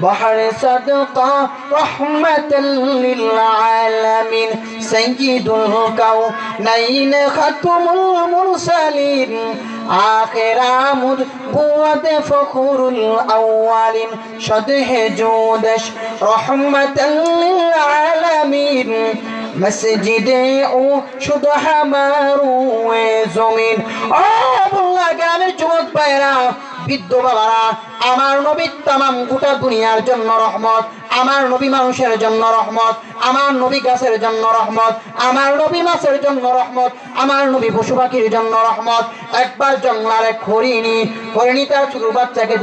بحر صدقة رحمة للعالمين سيد الكونين ختم المرسلين آخر عمود قوة فخر الأولين شده جودش رحمة للعالمين مسجدে ও শুধু আমার জমিন ও আল্লাহ গ্রামের যুবক ভাইরা বৃদ্ধ বাবারা আমার নবী तमाम গোটা দুনিয়ার জন্য রহমত আমার নবী মানুষের জন্য রহমত আমার নবী গাছের জন্য রহমত আমার নবী মাছের জন্য রহমত আমার নবী পশু পাখির জন্য রহমত একবার জঙ্গলে হরিণী তার ছোট বাচ্চাকে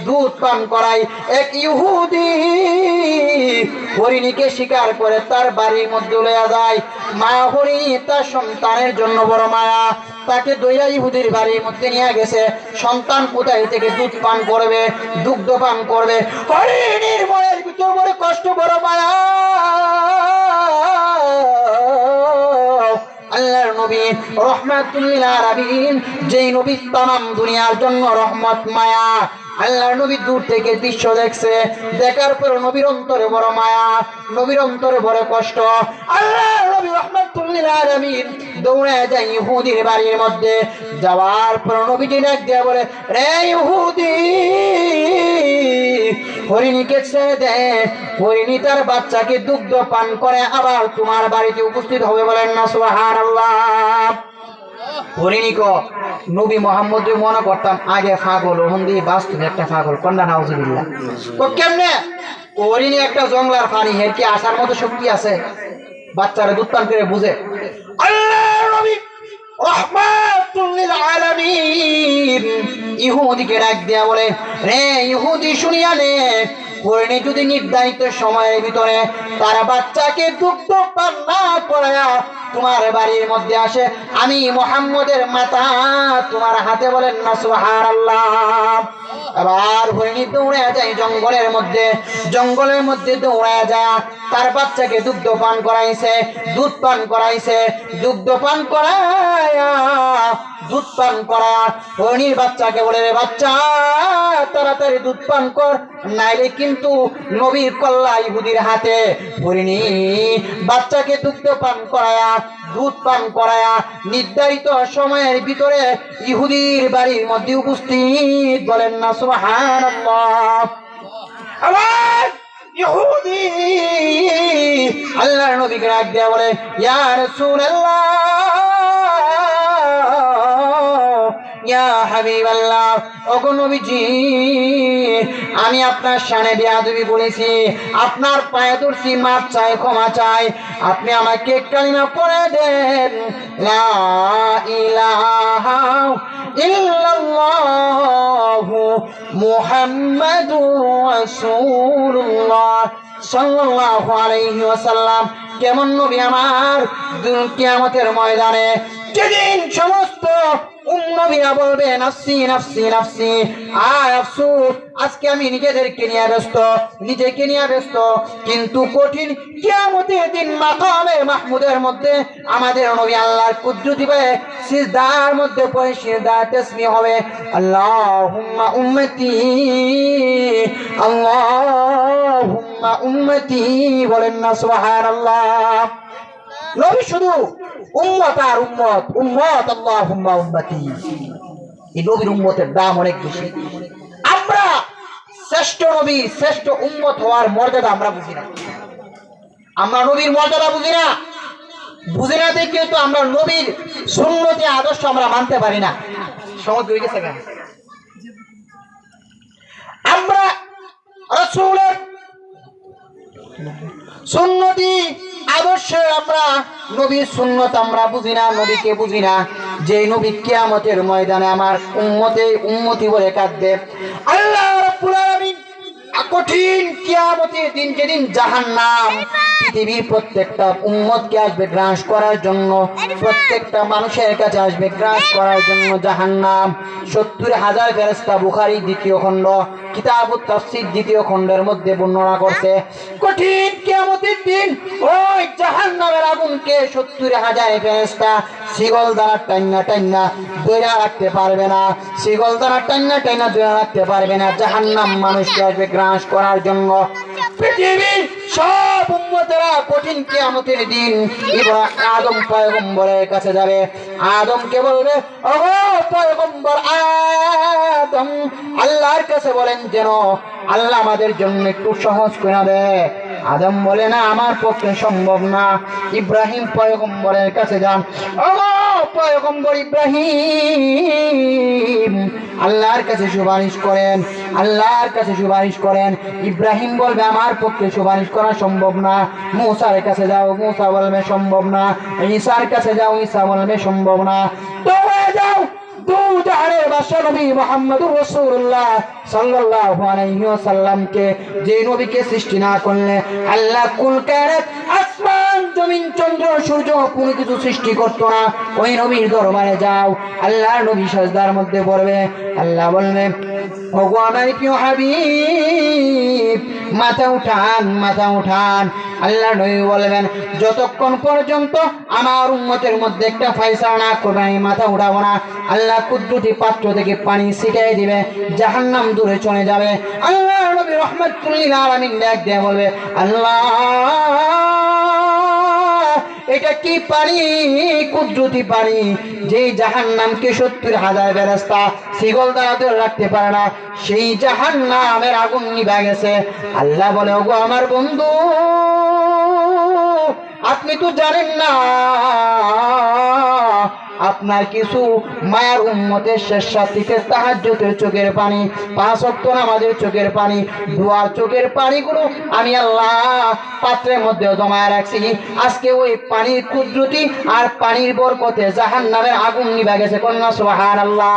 দুধ পান করায় এক ইহুদি হরিণীকে শিকার করে তার বাড়ির মধ্যে লয়ে যায় মা হরিণী তার সন্তানের জন্য বড় মায়া তাকে দইরা ইহুদির বাড়ির মধ্যে নিয়ে গেছে সন্তান কোথায় থেকে দুধ পান করবে দুগ্ধ পান করবে হরিণীর মনের ভিতর বড় কষ্ট বড় মায়া আল্লাহর নবী রাহমাতুল লিল আলামিন যেই নবী तमाम দুনিয়ার জন্য রহমত মায়া আল্লাহর নবী দূর থেকে দৃশ্য দেখছে দেখার পর নবীর অন্তরে বড় মায়া নবীর অন্তরে বড় কষ্ট আল্লাহর নবী রাহমাতুল লিল আলামিন দৌড়ে যায় ইহুদির বাড়ির মধ্যে যাওয়ার পর নবীজি ডাক দিয়ে বলে রে ইহুদি হরিণীকে ছেড়ে দে হরিণী তার বাচ্চাকে দুগ্ধ পান করে আবার তোমার বাড়িতে উপস্থিত হবে বলেন না সুবহানাল্লাহ হরিণীকে নবী মোহাম্মদ মনে করতাম আগে পাগল হন্দি বাস্তবে একটা পাগল কন্যা নাউজুবিল্লাহ তো কেমনে হরিণী একটা জঙ্গলার পানি এর কি আসার মতো শক্তি আছে বাচ্চারা দুধ পান করে বুঝে আল্লাহর নবী রাহমাতুল লিল আলামিন ইহুদিকে ডাক দিয়া বলে রে ইহুদি শুনিয়া নে হরিণী যদি নির্ধারিত সময়ের ভিতরে তার বাচ্চাকে দুগ্ধ পান না করায়া তোমার বাড়ির মধ্যে আসে আমি মুহাম্মদের মাতা তোমার হাতে বলেন না সুবহানাল্লাহ আবার হরিণী দৌড়ে যায় জঙ্গলের মধ্যে দৌড়ে যায় তার বাচ্চাকে দুগ্ধ পান করাইছে দুধ পান করায়া হরিণীর বাচ্চাকে বলে রে বাচ্চা তাড়াতাড়ি দুধ পান কর নাইলে কিন্তু নবীর কল্লা ইহুদির হাতে হরিণী বাচ্চাকে দুগ্ধ পান করায়া দুধ পান করায়া নির্ধারিত সময়ের ভিতরে ইহুদির বাড়ির মধ্যে উপস্থিত বলেন না সুবহানাল্লাহ আবার ইহুদি আল্লাহর নবীকে ডাক দিয়া বলে ইয়া রাসূলুল্লাহ ইয়া হাবিবাল্লাহ ওগো নবীজি আমি আপনার শানে বেয়াদবি বলেছি আপনার পায়ে ধরছি মাপ চাই ক্ষমা চাই আপনি আমাকে কালিমা পড়ে দেন লা ইলাহা ইল্লাল্লাহু মুহাম্মাদুর রাসূলুল্লাহ সাল্লাল্লাহু আলাইহি ওয়াসাল্লাম কেমন নবী আমার কিয়ামতের ময়দানে যেদিন সমস্ত উম্মতিরা বলবে নাফসি নাফসি নাফসি আয় আফসোস আজকে আমি নিজেকে নিয়ে ব্যস্ত কিন্তু কঠিন কিয়ামতের দিন মাকামে মাহমুদের মধ্যে আমাদের নবী আল্লাহর কুদরতি পায়ে সিজদার মধ্যে পড়ে সিজদা তাসবিহ হবে আল্লাহুম্মা উম্মতি বলেন না সুবহানাল্লাহ নবী শুধু উম্মত আর উম্মত আল্লাহুম্মা উম্মতি এই নবীর উম্মতের দাম অনেক বেশি আমরা শ্রেষ্ঠ নবী শ্রেষ্ঠ উম্মত হওয়ার মর্যাদা আমরা বুঝি না আমরা নবীর মর্যাদা বুঝি না দেখে তো আমরা নবীর সুন্নতি আদর্শ আমরা মানতে পারি না সমাজ হয়ে গেছে কেন আমরা রাসূলের সুন্নতি আদর্শে আমরা নবীর সুন্নত আমরা বুঝি না নবীকে বুঝি না যে নবী কিয়ামতের ময়দানে আমার উম্মতি বলে কাঁদবে আল্লাহ রাব্বুল আলামিন কঠিন কিয়ামতের দিন যেদিন জাহান্নাম পৃথিবীর প্রত্যেকটা উম্মতকে আসবে গ্রাস করার জন্য, প্রত্যেকটা মানুষের কাছে আসবে গ্রাস করার জন্য জাহান্নাম। 70,000 ফেরেশতা বুখারী দ্বিতীয় খণ্ড কিতাবুত তাফসীর দ্বিতীয় খণ্ডের মধ্যে বর্ণনা করছে। কঠিন কিয়ামতের দিন ওই জাহান্নামের আগুনকে 70,000 ফেরেশতা শিকল দ্বারা টাইনা টাইনা ধরে রাখতে পারবে না, শিকল দ্বারা টাইনা টাইনা ধরে রাখতে পারবে না। জাহান্নাম মানুষকে আসবে গ্রাস করার জন্য। পৃথিবীর সব উম্মতেরা কঠিন কিয়ামতের দিন আদম পয়গম্বরের কাছে যাবে। আদমকে বলবে, ওগো পয়গম্বর আদম, আল্লাহর কাছে বলেন যেন আল্লাহ আমাদের জন্য একটু সহজ করে দেয়। আদম বলে, না, আমার পক্ষে সম্ভব না। ইব্রাহিম পয়গম্বরের কাছে যান, ওগো পয়গম্বর ইব্রাহিম, আল্লাহর কাছে সুপারিশ করেন, আল্লাহর কাছে সুপারিশ করেন। ইব্রাহিম বলবে, আমার পক্ষে সুপারিশ করা সম্ভব না। মুসার কাছে যাও, মুসা বলবে সম্ভব না। ঈসার কাছে যাও, ঈসা বলবে সম্ভব না। দৌড়ে যাও দুজাহানের বাদশা নবী মুহাম্মদুর রাসূলুল্লাহ সাল্লাল্লাহু আলাইহি ওয়াসাল্লামকে, যে নবীকে সৃষ্টি না করলে আল্লাহ কুল কায়নাত আসমান জমিন চন্দ্র সূর্য কোনো কিছু সৃষ্টি করতো না, ওই নবীর দরবারে যাও। আল্লাহর নবী সাজদার মধ্যে পড়বে। আল্লাহ বললেন, ওগো আমার প্রিয় হাবিব, মাথা উঠান, মাথা উঠান। আল্লাহ নবী বলবেন, যতক্ষণ পর্যন্ত আমার উম্মতের মধ্যে একটা ফয়সালা না করবে আমি মাথা উঠাবো না। আল্লাহ কুদরতি পাত্র থেকে পানি ছিটিয়ে দিবে, জাহান্নাম দূরে চলে যাবে। আল্লাহ নবী রাহমাতুল লিল আলামিন ডাক দিয়ে বলবে, আল্লাহ এটা কি পানি? কুদরতি পানি, যে জাহান্নামকে 70,000 ফেরেশতা শিকল দ্বারা ধরে রাখতে পারে না, সেই জাহান্নামের আগুন নিভে গেছে। আল্লাহ বলে, ওগো আমার বন্ধু, আপনি তো জানেন না আপনার কিছু মায়ের উম্মতের শেষ সাথীতে তাহাজ্জুদের চোখের পানি, 5 ওয়াক্ত নামাজের চোখের পানি, দুয়ার চোখের পানিগুলো আমি আল্লাহ পাত্রের মধ্যে জমায় রাখছি। আজকে ওই পানির কুদরতি আর পানির বরকতে জাহান্নামের আগুন নিভে গেছে। কন্যা সুবহানাল্লাহ।